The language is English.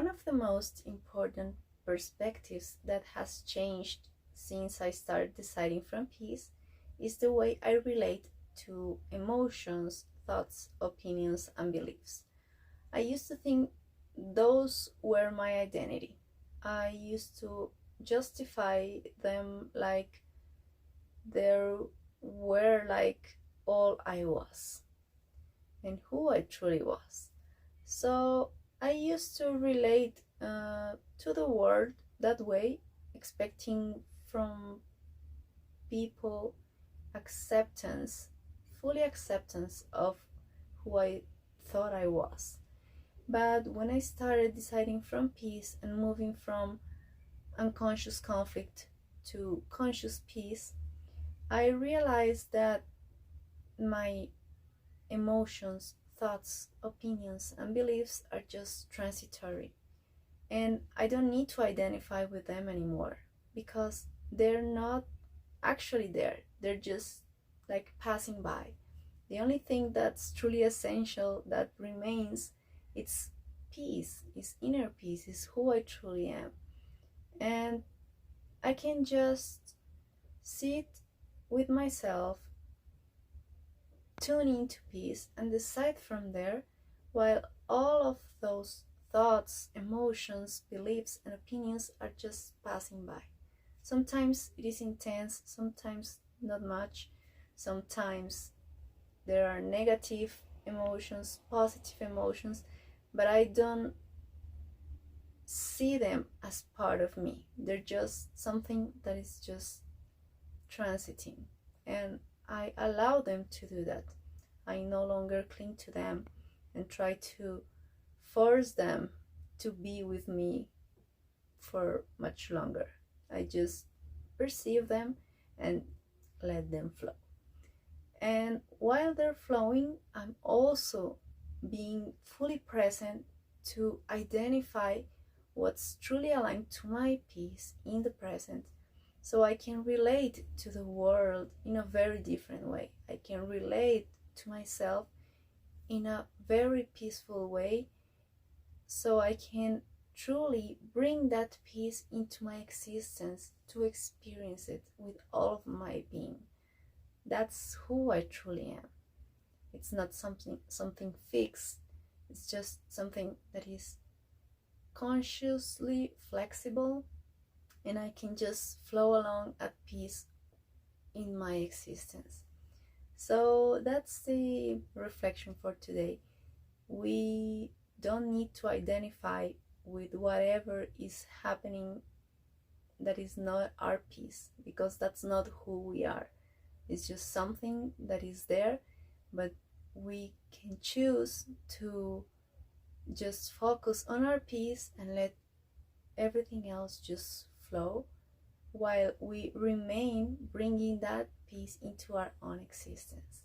One of the most important perspectives that has changed since I started deciding from peace is the way I relate to emotions, thoughts, opinions, and beliefs. I used to think those were my identity. I used to justify them like they were like all I was and who I truly was. So I used to relate to the world that way, expecting from people acceptance, fully acceptance of who I thought I was. But when I started deciding from peace and moving from unconscious conflict to conscious peace, I realized that my emotions, thoughts, opinions, and beliefs are just transitory. And I don't need to identify with them anymore because they're not actually there. They're just like passing by. The only thing that's truly essential that remains, it's peace, is inner peace, is who I truly am. And I can just sit with myself, tune into peace, and decide from there, while all of those thoughts, emotions, beliefs, and opinions are just passing by. Sometimes it is intense, sometimes not much, sometimes there are negative emotions, positive emotions, but I don't see them as part of me. They're just something that is just transiting, and I allow them to do that. I no longer cling to them and try to force them to be with me for much longer. I just perceive them and let them flow. And while they're flowing, I'm also being fully present to identify what's truly aligned to my peace in the present, so I can relate to the world in a very different way. I can relate to myself in a very peaceful way, so I can truly bring that peace into my existence to experience it with all of my being. That's who I truly am. It's not something fixed. It's just something that is consciously flexible, and I can just flow along at peace in my existence. So that's the reflection for today. We don't need to identify with whatever is happening that is not our peace, because that's not who we are. It's just something that is there, but we can choose to just focus on our peace and let everything else just flow, while we remain bringing that peace into our own existence.